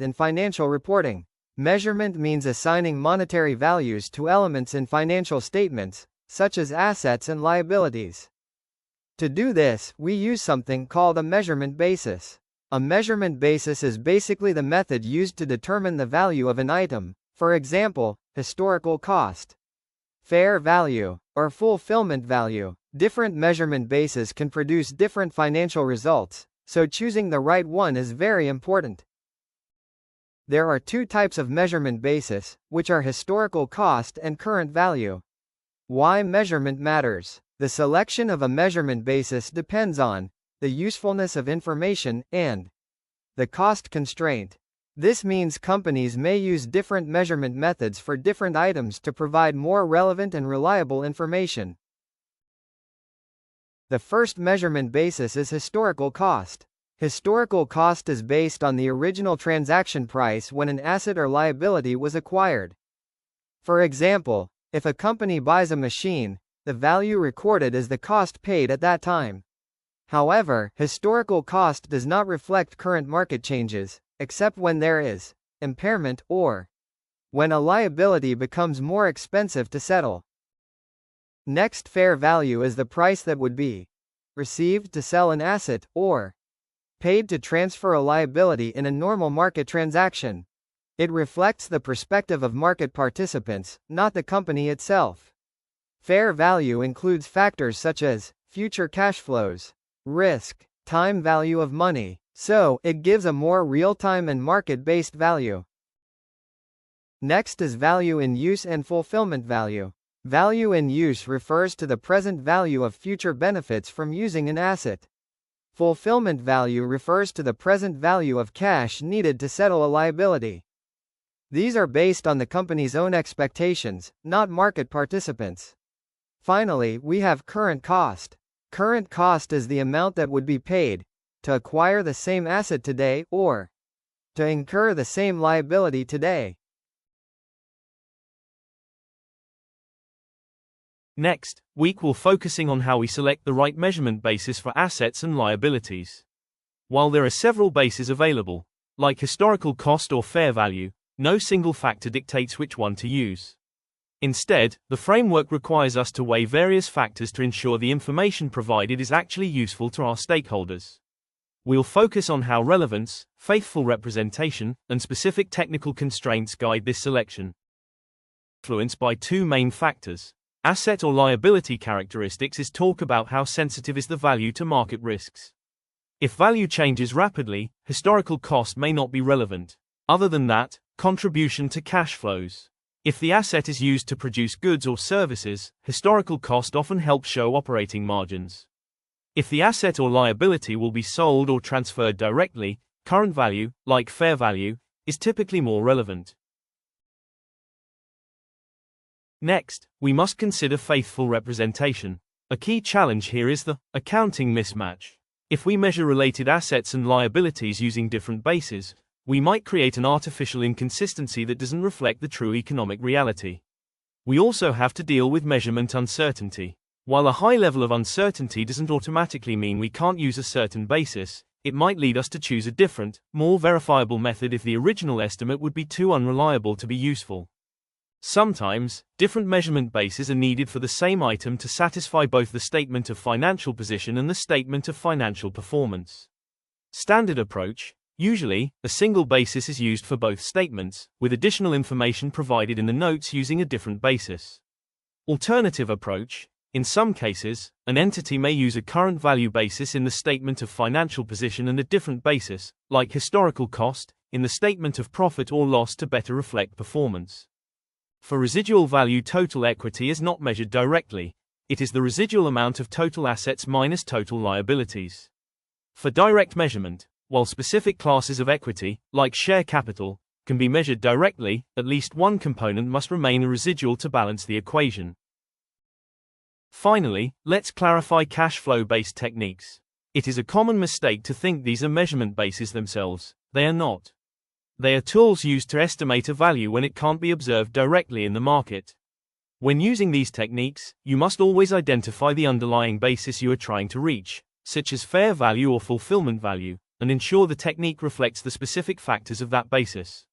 in financial reporting. Measurement means assigning monetary values to elements in financial statements, such as assets and liabilities. To do this, we use something called a measurement basis. A measurement basis is basically the method used to determine the value of an item, for example, historical cost, fair value, or fulfillment value. Different measurement bases can produce different financial results, so choosing the right one is very important. There are two types of measurement basis, which are historical cost and current value. Why measurement matters. The selection of a measurement basis depends on the usefulness of information and the cost constraint. This means companies may use different measurement methods for different items to provide more relevant and reliable information. The first measurement basis is historical cost. Historical cost is based on the original transaction price when an asset or liability was acquired. For example, if a company buys a machine, the value recorded is the cost paid at that time. However, historical cost does not reflect current market changes, except when there is impairment or when a liability becomes more expensive to settle. Next, fair value is the price that would be received to sell an asset, or paid to transfer a liability in a normal market transaction. It reflects the perspective of market participants, not the company itself. Fair value includes factors such as future cash flows, risk, time value of money, so it gives a more real-time and market-based value. Next is value in use and fulfillment value. Value in use refers to the present value of future benefits from using an asset. Fulfillment value refers to the present value of cash needed to settle a liability. These are based on the company's own expectations, not market participants. Finally, we have current cost. Current cost is the amount that would be paid to acquire the same asset today or to incur the same liability today. Next week we'll focusing on how we select the right measurement basis for assets and liabilities. While there are several bases available, like historical cost or fair value, no single factor dictates which one to use. Instead, the framework requires us to weigh various factors to ensure the information provided is actually useful to our stakeholders. We'll focus on how relevance, faithful representation, and specific technical constraints guide this selection. Influenced by two main factors. Asset or liability characteristics is talk about how sensitive is the value to market risks. If value changes rapidly, historical cost may not be relevant. Other than that, contribution to cash flows. If the asset is used to produce goods or services, historical cost often helps show operating margins. If the asset or liability will be sold or transferred directly, current value, like fair value, is typically more relevant. Next, we must consider faithful representation. A key challenge here is the accounting mismatch. If we measure related assets and liabilities using different bases, we might create an artificial inconsistency that doesn't reflect the true economic reality. We also have to deal with measurement uncertainty. While a high level of uncertainty doesn't automatically mean we can't use a certain basis, it might lead us to choose a different, more verifiable method if the original estimate would be too unreliable to be useful. Sometimes, different measurement bases are needed for the same item to satisfy both the statement of financial position and the statement of financial performance. Standard approach. Usually, a single basis is used for both statements, with additional information provided in the notes using a different basis. Alternative approach. In some cases, an entity may use a current value basis in the statement of financial position and a different basis, like historical cost, in the statement of profit or loss to better reflect performance. For residual value, total equity is not measured directly. It is the residual amount of total assets minus total liabilities. For direct measurement, while specific classes of equity, like share capital, can be measured directly, at least one component must remain a residual to balance the equation. Finally, let's clarify cash flow-based techniques. It is a common mistake to think these are measurement bases themselves. They are not. They are tools used to estimate a value when it can't be observed directly in the market. When using these techniques, you must always identify the underlying basis you are trying to reach, such as fair value or fulfillment value, and ensure the technique reflects the specific factors of that basis.